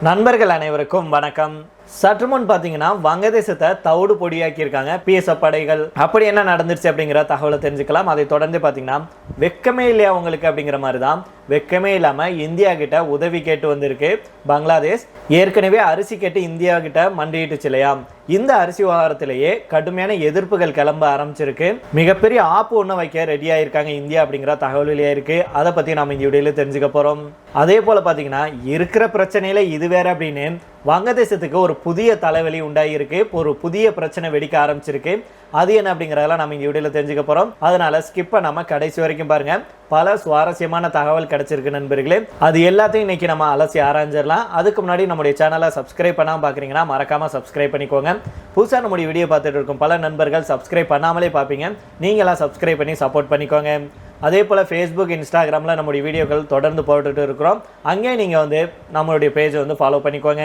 நண்பர்கள் அனைவருக்கும் வணக்கம். சற்று முன் பார்த்தீங்கன்னா வங்கதேசத்தை தவிடு பொடியாக்கி இருக்காங்க பிஎஸ்எஃப் படைகள். அப்படி என்ன நடந்துருச்சு அப்படிங்கிற தகவலை தெரிஞ்சுக்கலாம். அதை தொடர்ந்து பார்த்தீங்கன்னா வெக்கமே இல்லையா உங்களுக்கு அப்படிங்கிற மாதிரி தான் வெக்கமே இல்லாமல் இந்தியா கிட்ட உதவி கேட்டு வந்திருக்கு பங்களாதேஷ். ஏற்கனவே அரிசி கேட்டு இந்தியா கிட்ட மண்டிட்டுச்சு இல்லையா? இந்த அரிசி விவகாரத்திலேயே கடுமையான எதிர்ப்புகள் கிளம்ப ஆரம்பிச்சிருக்கு. மிகப்பெரிய ஆப்பு ஒன்று வைக்க ரெடியா இருக்காங்க இந்தியா அப்படிங்கிற தகவல் வெளியா இருக்கு. அதை பத்தி நம்ம இந்த வீடியோல தெரிஞ்சுக்க போறோம். அதே போல பாத்தீங்கன்னா இருக்கிற பிரச்சனையில இது வேற அப்படின்னு வங்கதேசத்துக்கு ஒரு புதிய தலைவலி உண்டாகிருக்கு. ஒரு புதிய பிரச்சனை வெடிக்க ஆரம்பிச்சிருக்கு. அது என்ன அப்படிங்கிறதெல்லாம் நம்ம இந்த வீடியோல தெரிஞ்சுக்க போறோம். அதனால ஸ்கிப் பண்ணாம கடைசி வரைக்கும் பாருங்க. பல சுவாரஸ்யமான தகவல் கிடைச்சிருக்கு நண்பர்களே. அது எல்லாத்தையும் இன்னைக்கு நம்ம அலசி ஆராய்ஞ்சிடலாம். அதுக்கு முன்னாடி நம்முடைய சேனலை சப்ஸ்கிரைப் பண்ணாம பாக்குறீங்கன்னா மறக்காம சப்ஸ்கிரைப் பண்ணிக்கோங்க. புதுசாக நம்முடைய வீடியோ பார்த்துட்டு இருக்கும் பல நண்பர்கள் சப்ஸ்கிரைப் பண்ணாமலே பார்ப்பீங்க. நீங்களாம் சப்ஸ்கிரைப் பண்ணி சப்போர்ட் பண்ணிக்கோங்க. அதே போல் ஃபேஸ்புக், இன்ஸ்டாகிராமில் நம்முடைய வீடியோக்கள் தொடர்ந்து போட்டுட்டு இருக்கிறோம். அங்கே நீங்கள் வந்து நம்மளுடைய பேஜை வந்து ஃபாலோ பண்ணிக்கோங்க.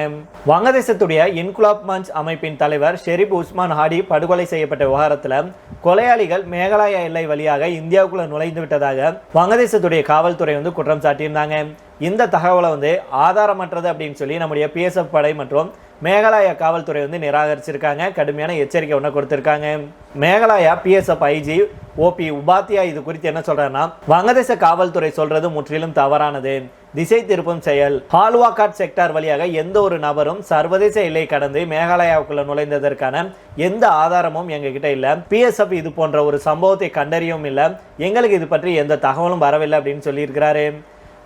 வங்கதேசத்துடைய இன்குலாப் மஞ்ச் அமைப்பின் தலைவர் ஷெரீப் உஸ்மான் ஹாடி படுகொலை செய்யப்பட்ட விவகாரத்தில் கொலையாளிகள் மேகாலயா எல்லை வழியாக இந்தியாவுக்குள்ள நுழைந்து விட்டதாக வங்கதேசத்துடைய காவல்துறை வந்து குற்றம் சாட்டியிருந்தாங்க. இந்த தகவலை வந்து ஆதாரமற்றது அப்படின்னு சொல்லி நம்முடைய பிஎஸ்எஃப் படை மற்றும் மேகாலயா காவல்துறை வந்து நிராகரிச்சிருக்காங்க. கடுமையான எச்சரிக்கை ஒன்று கொடுத்திருக்காங்க. மேகாலயா பிஎஸ்எஃப் ஐஜி ஓபி உபாத்தியா இது குறித்து என்ன சொல்றாருன்னா, வங்கதேச காவல்துறை சொல்றது முற்றிலும் தவறானது, திசை திருப்பும் செயல். ஹால்வாகாட் செக்டார் வழியாக எந்த ஒரு நபரும் சர்வதேச எல்லை கடந்து மேகாலயாவுக்குள்ள நுழைந்ததற்கான எந்த ஆதாரமும் எங்க கிட்ட இல்ல. பிஎஸ்எஃப் இது போன்ற ஒரு சம்பவத்தை கண்டறியவும் இல்லை. எங்களுக்கு இது பற்றி எந்த தகவலும் வரவில்லை அப்படின்னு சொல்லியிருக்கிறாரு.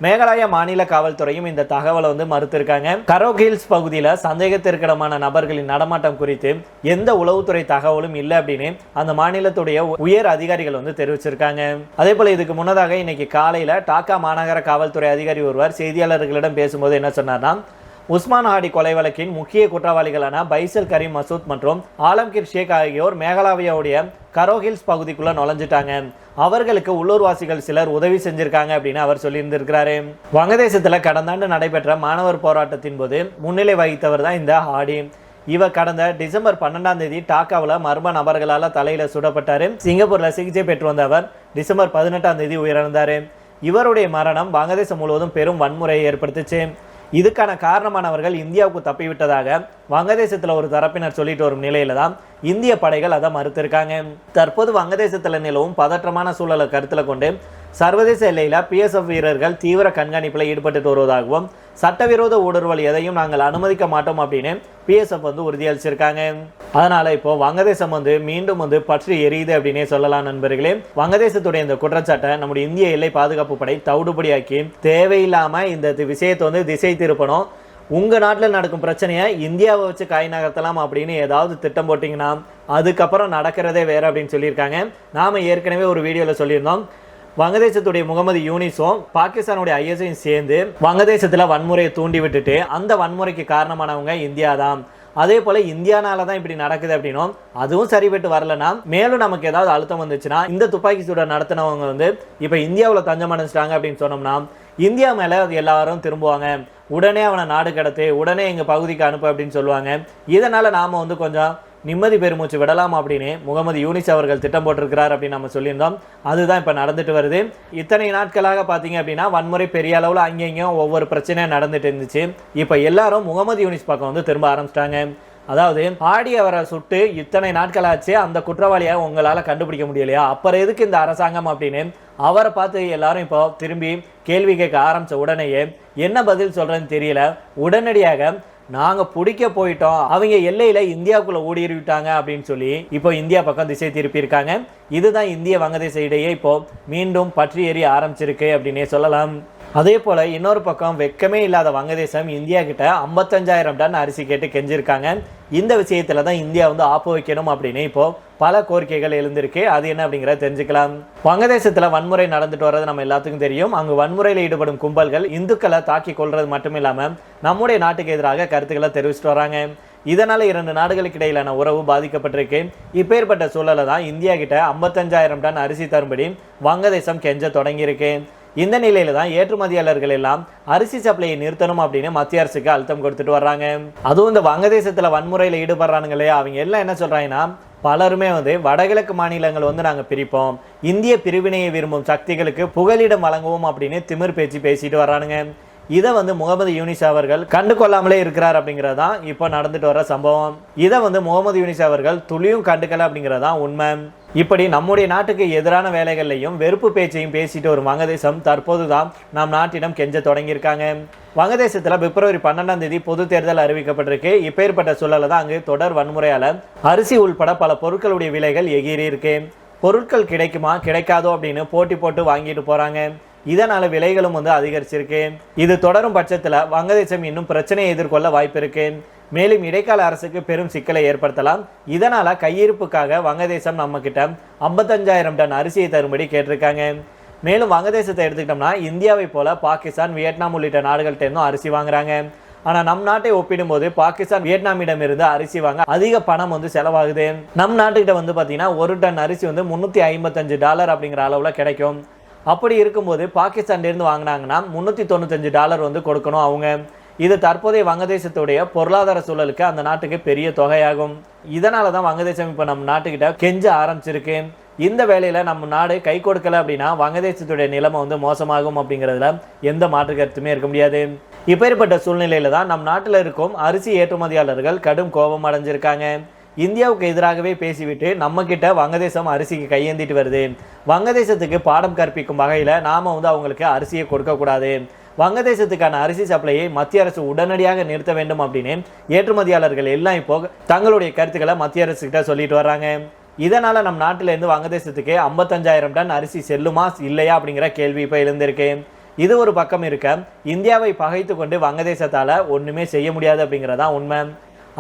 மேகாலயா மாநில காவல்துறையும் இந்த தகவலை வந்து மறுத்திருக்காங்க. கரோக் ஹில்ஸ் பகுதியில் சந்தேகத்திற்கிடமான நபர்களின் நடமாட்டம் குறித்து எந்த உளவுத்துறை தகவலும் இல்லை அப்படின்னு அந்த மாநிலத்துடைய உயர் அதிகாரிகள் வந்து தெரிவிச்சிருக்காங்க. அதே போல இதுக்கு முன்னதாக இன்னைக்கு காலையில டாக்கா மாநகர காவல்துறை அதிகாரி ஒருவர் செய்தியாளர்களிடம் பேசும்போது என்ன சொன்னார்னா, உஸ்மான் ஹாடி கொலை வழக்கின் முக்கிய குற்றவாளிகளான பைசல் கரீம் மசூத் மற்றும் ஆலம்கீர் ஷேக் ஆகியோர் மேகாலயாவுடைய கரோஹில்ஸ் பகுதிக்குள்ள நுழைஞ்சிட்டாங்க. அவர்களுக்கு உள்ளூர்வாசிகள் சிலர் உதவி செஞ்சிருக்காங்க அப்படின்னு அவர் சொல்லியிருந்திருக்கிறாரு. வங்கதேசத்துல கடந்த ஆண்டு நடைபெற்ற மாணவர் போராட்டத்தின் போது முன்னிலை வகித்தவர் தான் இந்த ஹாடி. இவர் கடந்த டிசம்பர் 12 டாக்காவில் மர்ம நபர்களால் தலையில சுடப்பட்டாரு. சிங்கப்பூர்ல சிகிச்சை பெற்று வந்த அவர் டிசம்பர் 18 உயிரிழந்தாரு. இவருடைய மரணம் வங்கதேசம் முழுவதும் பெரும் வன்முறையை ஏற்படுத்துச்சு. இதுக்கான காரணமானவர்கள் இந்தியாவுக்கு தப்பிவிட்டதாக வங்கதேசத்தில் ஒரு தரப்பினர் சொல்லிட்டு வரும் நிலையில தான் இந்திய படைகள் அதை மறுத்திருக்காங்க. தற்போது வங்கதேசத்தில் நிலவும் பதற்றமான சூழலை கருத்தில் கொண்டு சர்வதேச எல்லையில் பிஎஸ்எஃப் வீரர்கள் தீவிர கண்காணிப்பில் ஈடுபட்டு வருவதாகவும் சட்டவிரோத ஊடுருவல் எதையும் நாங்கள் அனுமதிக்க மாட்டோம் அப்படின்னு பிஎஸ்எஃப் வந்து உறுதியளிச்சிருக்காங்க. அதனால இப்போ வங்கதேசம் வந்து மீண்டும் வந்து பற்றி எரியுது அப்படின்னே சொல்லலாம் நண்பர்களே. வங்கதேசத்துடைய இந்த குற்றச்சாட்டை நம்முடைய இந்திய எல்லை பாதுகாப்பு படை தவிடுபடியாக்கி தேவையில்லாம இந்த விஷயத்தை வந்து திசை திருப்பணும். உங்க நாட்டில் நடக்கும் பிரச்சனையை இந்தியாவை வச்சு காய் நகர்த்தலாம் அப்படின்னு ஏதாவது திட்டம் போட்டிங்கன்னா அதுக்கப்புறம் நடக்கிறதே வேற அப்படின்னு சொல்லியிருக்காங்க. நாம ஏற்கனவே ஒரு வீடியோவில் சொல்லியிருந்தோம், வங்கதேசத்துடைய முகமது யூனிஸும் பாகிஸ்தானுடைய ஐஎஸையும் சேர்ந்து வங்கதேசத்தில் வன்முறையை தூண்டி விட்டுட்டு அந்த வன்முறைக்கு காரணமானவங்க இந்தியா தான். அதே போல இந்தியானால தான் இப்படி நடக்குது அப்படின்னும் அதுவும் சரிபட்டு வரலன்னா மேலும் நமக்கு ஏதாவது அழுத்தம் வந்துச்சுன்னா இந்த துப்பாக்கி சூட நடத்தினவங்க வந்து இப்போ இந்தியாவில் தஞ்சம் அடைஞ்சிட்டாங்க அப்படின்னு சொன்னோம்னா இந்தியா மேலே அது எல்லாரும் திரும்புவாங்க. உடனே அவனை நாடு கடத்து, உடனே எங்கள் பகுதிக்கு அனுப்பு அப்படின்னு சொல்லுவாங்க. இதனால் நாம் வந்து கொஞ்சம் நிம்மதி பெருமூச்சு விடலாம் அப்படின்னு முகமது யூனிஸ் அவர்கள் திட்டம் போட்டிருக்கிறார் அப்படின்னு நம்ம சொல்லியிருந்தோம். அதுதான் இப்போ நடந்துட்டு வருது. இத்தனை நாட்களாக பார்த்தீங்க அப்படின்னா வன்முறை பெரிய அளவில் அங்கேயும் ஒவ்வொரு பிரச்சனையும் நடந்துட்டு இருந்துச்சு. இப்போ எல்லாரும் முகமது யூனிஸ் பக்கம் வந்து திரும்ப ஆரம்பிச்சிட்டாங்க. அதாவது ஆடி அவரை சுட்டு இத்தனை நாட்களாச்சு, அந்த குற்றவாளியை உங்களால் கண்டுபிடிக்க முடியலையா, அப்புறம் எதுக்கு இந்த அரசாங்கம் அப்படின்னு அவரை பார்த்து எல்லாரும் இப்போ திரும்பி கேள்வி கேட்க ஆரம்பித்த உடனேயே என்ன பதில் சொல்கிறேன்னு தெரியல. உடனடியாக நாங்கள் பிடிக்க போயிட்டோம், அவங்க எல்லையில் இந்தியாவுக்குள்ளே ஊடுருவிட்டாங்க அப்படின்னு சொல்லி இப்போ இந்தியா பக்கம் திசை திருப்பியிருக்காங்க. இதுதான் இந்திய வங்கதேச இடையே இப்போ மீண்டும் பற்றி எரிய ஆரம்பிச்சிருக்கு அப்படின்னே சொல்லலாம். அதே போல் இன்னொரு பக்கம் வெக்கமே இல்லாத வங்கதேசம் இந்தியா கிட்ட 55,000 டன் அரிசி கேட்டு கெஞ்சிருக்காங்க. இந்த விஷயத்தில் தான் இந்தியா வந்து ஆப்பு வைக்கணும் அப்படின்னு இப்போ பல கோரிக்கைகள் எழுந்திருக்கு. அது என்ன அப்படிங்கிறத தெரிஞ்சுக்கலாம். வங்கதேசத்தில் வன்முறை நடந்துட்டு வர்றது நம்ம எல்லாத்துக்கும் தெரியும். அங்கு வன்முறையில் ஈடுபடும் கும்பல்கள் இந்துக்களை தாக்கி கொள்றது மட்டும் இல்லாமல் நம்முடைய நாட்டுக்கு எதிராக கருத்துக்களை தெரிவிச்சுட்டு வராங்க. இதனால 2 நாடுகளுக்கு இடையிலான உறவு பாதிக்கப்பட்டிருக்கு. இப்பேற்பட்ட சூழலை தான் இந்தியா கிட்ட 55,000 டன் அரிசி தரும்படி வங்கதேசம் கெஞ்ச தொடங்கியிருக்கு. இந்த நிலையில தான் ஏற்றுமதியாளர்கள் எல்லாம் அரிசி சப்ளையை நிறுத்தணும் அப்படின்னு மத்திய அரசுக்கு அழுத்தம் கொடுத்துட்டு வர்றாங்க. அதுவும் இந்த வங்கதேசத்துல வன்முறையில் ஈடுபடுறானுங்க இல்லையா, அவங்க எல்லாம் என்ன சொல்றாங்கன்னா, பலருமே வந்து வடகிழக்கு மாநிலங்கள் வந்து நாங்கள் பிரிப்போம், இந்திய பிரிவினையை விரும்பும் சக்திகளுக்கு புகலிடம் வழங்குவோம் அப்படின்னு திமிர் பேச்சு பேசிட்டு வர்றானுங்க. இதை வந்து முகமது யூனிஸ் அவர்கள் கண்டு கொள்ளாமலே இருக்கிறார் அப்படிங்கறதான் இப்போ நடந்துட்டு வர சம்பவம். இதை வந்து முகமது யூனிஸ் அவர்கள் துளியும் கண்டுக்கல அப்படிங்கறதான் உண்மை. இப்படி நம்முடைய நாட்டுக்கு எதிரான வேலைகளையும் வெறுப்பு பேச்சையும் பேசிட்டு ஒரு வங்கதேசம் தற்போதுதான் நம் நாட்டிடம் கெஞ்ச தொடங்கியிருக்காங்க. வங்கதேசத்துல பிப்ரவரி 12ஆம் தேதி பொது தேர்தல் அறிவிக்கப்பட்டிருக்கு. இப்பேற்பட்ட சூழல தான் அங்கு தொடர் வன்முறையால அரிசி உள்பட பல பொருட்களுடைய விலைகள் எகிரி இருக்கு. பொருட்கள் கிடைக்குமா கிடைக்காதோ அப்படின்னு போட்டி போட்டு வாங்கிட்டு போறாங்க. இதனால விலைகளும் வந்து அதிகரிச்சிருக்கு. இது தொடரும் பட்சத்துல வங்கதேசம் இன்னும் பிரச்சனையை எதிர்கொள்ள வாய்ப்பு இருக்கு. மேலும் இடைக்கால அரசுக்கு பெரும் சிக்கலை ஏற்படுத்தலாம். இதனால கையிருப்புக்காக வங்கதேசம் நம்ம கிட்ட 55,000 டன் அரிசியை தரும்படி கேட்டிருக்காங்க. மேலும் வங்கதேசத்தை எடுத்துக்கிட்டோம்னா இந்தியாவை போல பாகிஸ்தான், வியட்நாம் உள்ளிட்ட நாடுகள்கிட்ட இருந்தும் அரிசி வாங்குறாங்க. ஆனா நம் நாட்டை ஒப்பிடும்போது பாகிஸ்தான், வியட்நாமிடம் இருந்து அரிசி வாங்க அதிக பணம் வந்து செலவாகுது. நம் நாட்டுக்கிட்ட வந்து பாத்தீங்கன்னா ஒரு டன் அரிசி வந்து $355 அப்படிங்கிற அளவுல கிடைக்கும். அப்படி இருக்கும்போது பாகிஸ்தான்ல இருந்து வாங்கினாங்கன்னா $395 வந்து கொடுக்கணும் அவங்க. இது தற்போதைய வங்கதேசத்துடைய பொருளாதார சூழலுக்கு அந்த நாட்டுக்கு பெரிய தொகையாகும். இதனால தான் வங்கதேசம் இப்போ நம்ம நாட்டுக்கிட்ட கெஞ்ச ஆரம்பிச்சிருக்கு. இந்த வேலையில நம்ம நாடு கை கொடுக்கல அப்படின்னா வங்கதேசத்துடைய நிலைமை வந்து மோசமாகும் அப்படிங்கிறதுல எந்த மாற்று கருத்துமே இருக்க முடியாது. இப்பேற்பட்ட சூழ்நிலையில தான் நம் நாட்டில் இருக்கும் அரிசி ஏற்றுமதியாளர்கள் கடும் கோபம் அடைஞ்சிருக்காங்க. இந்தியாவுக்கு எதிராகவே பேசிவிட்டு நம்ம கிட்ட வங்கதேசம் அரிசிக்கு கையேந்திட்டு வருது. வங்கதேசத்துக்கு பாடம் கற்பிக்கும் வகையில நாம வந்து அவங்களுக்கு அரிசியை கொடுக்க கூடாது. வங்கதேசத்துக்கான அரிசி சப்ளையை மத்திய அரசு உடனடியாக நிறுத்த வேண்டும் அப்படின்னு ஏற்றுமதியாளர்கள் எல்லாம் இப்போ தங்களுடைய கருத்துக்களை மத்திய அரசு கிட்ட சொல்லிட்டு வர்றாங்க. இதனால நம் நாட்டில இருந்து வங்கதேசத்துக்கு 55,000 டன் அரிசி செல்லுமா இல்லையா அப்படிங்கிற கேள்வி இப்போ எழுந்திருக்கு. இது ஒரு பக்கம் இருக்க, இந்தியாவை பகைத்து கொண்டு வங்கதேசத்தால ஒண்ணுமே செய்ய முடியாது அப்படிங்கிறதா உண்மை.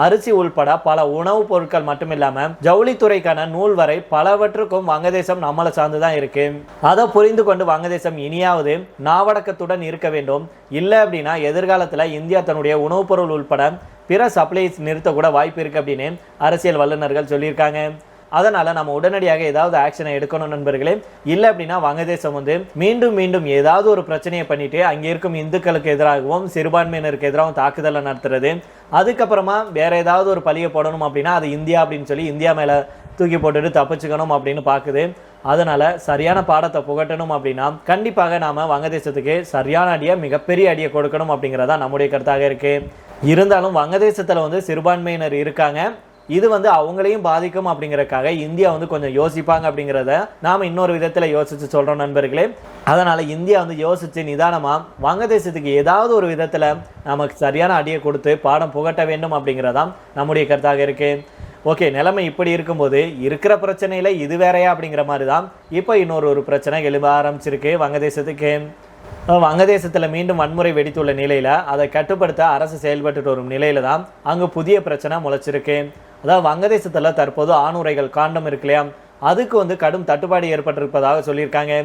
அரிசி உள்பட பல உணவுப் பொருட்கள் மட்டும் இல்லாம ஜவுளித்துறைக்கான நூல் வரை பலவற்றுக்கும் வங்கதேசம் நம்மளை சார்ந்துதான் இருக்கு. அதை புரிந்து கொண்டு வங்கதேசம் இனியாவது நாவடக்கத்துடன் இருக்க வேண்டும். இல்லை அப்படின்னா எதிர்காலத்துல இந்தியா தன்னுடைய உணவுப் பொருள் உள்பட பிற சப்ளைஸ் நிறுத்த கூட வாய்ப்பு இருக்கு அப்படின்னு அரசியல் வல்லுநர்கள் சொல்லியிருக்காங்க. அதனால நம்ம உடனடியாக ஏதாவது ஆக்ஷனை எடுக்கணும் நண்பர்களே. இல்லை அப்படின்னா வங்கதேசம் வந்து மீண்டும் மீண்டும் ஏதாவது ஒரு பிரச்சனையை பண்ணிட்டு அங்கே இருக்கும் இந்துக்களுக்கு எதிராகவும் சிறுபான்மையினருக்கு எதிராகவும் தாக்குதலை நடத்துறது, அதுக்கப்புறமா வேற ஏதாவது ஒரு பழியை போடணும் அப்படின்னா அது இந்தியா அப்படின்னு சொல்லி இந்தியா மேல தூக்கி போட்டுட்டு தப்பிச்சுக்கணும் அப்படின்னு பார்க்குது. அதனால சரியான பாடத்தை புகட்டணும் அப்படின்னா கண்டிப்பாக நாம வங்கதேசத்துக்கு சரியான அடியை, மிகப்பெரிய அடியை கொடுக்கணும் அப்படிங்கிறதா நம்முடைய கருத்தாக இருக்கு. இருந்தாலும் வங்கதேசத்துல வந்து சிறுபான்மையினர் இருக்காங்க. இது வந்து அவங்களையும் பாதிக்கும் அப்படிங்கறதுக்காக இந்தியா வந்து கொஞ்சம் யோசிப்பாங்க அப்படிங்கிறத நாம இன்னொரு விதத்துல யோசிச்சு சொல்றோம் நண்பர்களே. அதனால இந்தியா வந்து யோசிச்சு நிதானமா வங்கதேசத்துக்கு ஏதாவது ஒரு விதத்துல நமக்கு சரியான அடியை கொடுத்து பாடம் புகட்ட வேண்டும் அப்படிங்கிறதான் நம்முடைய கருத்தாக இருக்கு. ஓகே, நிலைமை இப்படி இருக்கும்போது இருக்கிற பிரச்சனையில இது வேறையா அப்படிங்கிற மாதிரி தான் இப்போ இன்னொரு பிரச்சனை எழும்ப ஆரம்பிச்சிருக்கு வங்கதேசத்துக்கு. வங்கதேசத்துல மீண்டும் வன்முறை வெடித்துள்ள நிலையில அதை கட்டுப்படுத்த அரசு செயல்பட்டு வரும் நிலையில தான் அங்கு புதிய பிரச்சனை முளைச்சிருக்கு. அதாவது வங்கதேசத்துல தற்போது ஆணுரைகள், காண்டம் இருக்கு இல்லையா, அதுக்கு வந்து கடும் தட்டுப்பாடு ஏற்பட்டிருப்பதாக சொல்லியிருக்காங்க.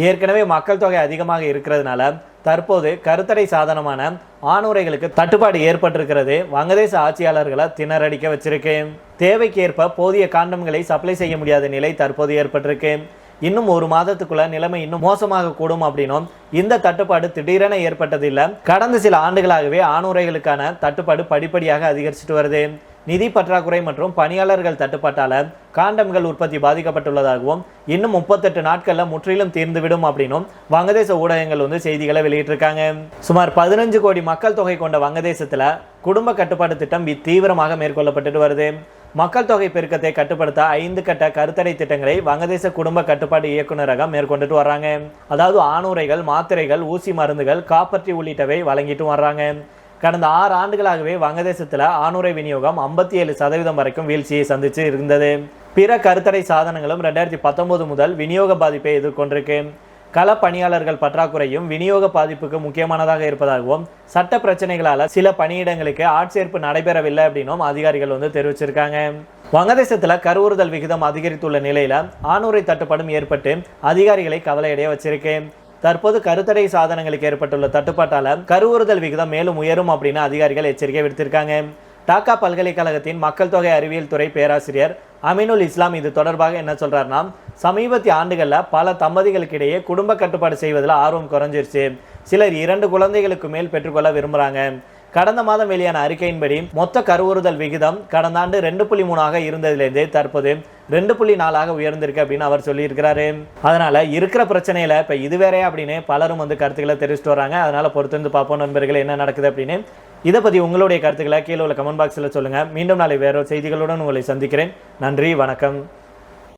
ஏற்கனவே மக்கள் தொகை அதிகமாக இருக்கிறதுனால தற்போது கருத்தடை சாதனமான ஆணுரைகளுக்கு தட்டுப்பாடு ஏற்பட்டிருக்கிறது வங்கதேச ஆட்சியாளர்களை திணறடிக்க வச்சிருக்கு. தேவைக்கு ஏற்ப போதிய காண்டம்களை சப்ளை செய்ய முடியாத நிலை தற்போது ஏற்பட்டிருக்கு. இன்னும் ஒரு மாதத்துக்குள்ள நிலைமை இன்னும் மோசமாக கூடும் அப்படின்னும் இந்த தட்டுப்பாடு திடீரென ஏற்பட்டதில்லை. கடந்த சில ஆண்டுகளாகவே ஆணுரைகளுக்கான தட்டுப்பாடு படிப்படியாக அதிகரிச்சுட்டு வருது. நிதி பற்றாக்குறை மற்றும் பணியாளர்கள் தட்டுப்பாட்டால காண்டம்கள் உற்பத்தி பாதிக்கப்பட்டுள்ளதாகவும் இன்னும் 38 நாட்கள்ல முற்றிலும் தீர்ந்துவிடும் அப்படின்னும் வங்கதேச ஊடகங்கள் வந்து செய்திகளை வெளியிட்டிருக்காங்க. சுமார் 15 கோடி மக்கள் தொகை கொண்ட வங்கதேசத்துல குடும்ப கட்டுப்பாட்டு திட்டம் தீவிரமாக மேற்கொள்ளப்பட்டு வருது. மக்கள் தொகை பெருக்கத்தை கட்டுப்படுத்த 5 கட்ட கருத்தடை திட்டங்களை வங்கதேச குடும்ப கட்டுப்பாடு இயக்குநரகம் மேற்கொண்டுட்டு வர்றாங்க. அதாவது ஆணுரைகள், மாத்திரைகள், ஊசி மருந்துகள், காப்பற்றி உள்ளிட்டவை வழங்கிட்டு வர்றாங்க. கடந்த 6 ஆண்டுகளாகவே வங்கதேசத்துல ஆணுரை விநியோகம் 57% வரைக்கும் வீழ்ச்சியை சந்திச்சு இருந்தது. பிற கருத்தடை சாதனங்களும் 2019 முதல் விநியோக பாதிப்பை எதிர்கொண்டிருக்கு. கள பணியாளர்கள் பற்றாக்குறையும் விநியோக பாதிப்புக்கு முக்கியமானதாக இருப்பதாகவும் சட்ட பிரச்சனைகளால சில பணியிடங்களுக்கு ஆட்சேர்ப்பு நடைபெறவில்லை அப்படின்னும் அதிகாரிகள் வந்து தெரிவிச்சிருக்காங்க. வங்கதேசத்துல கருவுறுதல் விகிதம் அதிகரித்துள்ள நிலையில ஆணுரை தட்டுப்பாடும் ஏற்பட்டு அதிகாரிகளை கவலையடைய வச்சிருக்கு. தற்போது கருத்தடை சாதனங்களுக்கு ஏற்பட்டுள்ள தட்டுப்பாட்டால கருவுறுதல் விகிதம் மேலும் உயரும் அப்படின்னு அதிகாரிகள் எச்சரிக்கை விடுத்திருக்காங்க. டாக்கா பல்கலைக்கழகத்தின் மக்கள் தொகை அறிவியல் துறை பேராசிரியர் அமீனுல் இஸ்லாம் இது தொடர்பாக என்ன சொல்றாருன்னா, சமீபத்திய ஆண்டுகள்ல பல தம்பதிகளுக்கு இடையே குடும்ப கட்டுப்பாடு செய்வதில் ஆர்வம் குறைஞ்சிருச்சு. சிலர் 2 குழந்தைகளுக்கு மேல் பெற்றுக்கொள்ள விரும்புறாங்க. கடந்த மாதம் வெளியான அறிக்கையின்படி மொத்த கருவுறுதல் விகிதம் கடந்த ஆண்டு 2.3 இருந்ததிலிருந்து தற்போது 2.4 உயர்ந்திருக்கு அப்படின்னு அவர் சொல்லியிருக்கிறாரு. அதனால இருக்கிற பிரச்சனையில இப்ப இது வேறே அப்படின்னு பலரும் வந்து கருத்துக்களை தெரிவிச்சுட்டு வராங்க. அதனால பொறுத்திருந்து பார்ப்போம் நண்பர்களே என்ன நடக்குது அப்படின்னு. இதை பத்தி உங்களுடைய கருத்துக்களை கீழே உள்ள கமெண்ட் பாக்ஸ்ல சொல்லுங்க. மீண்டும் நாளை வேற செய்திகளுடன் உங்களை சந்திக்கிறேன். நன்றி, வணக்கம்.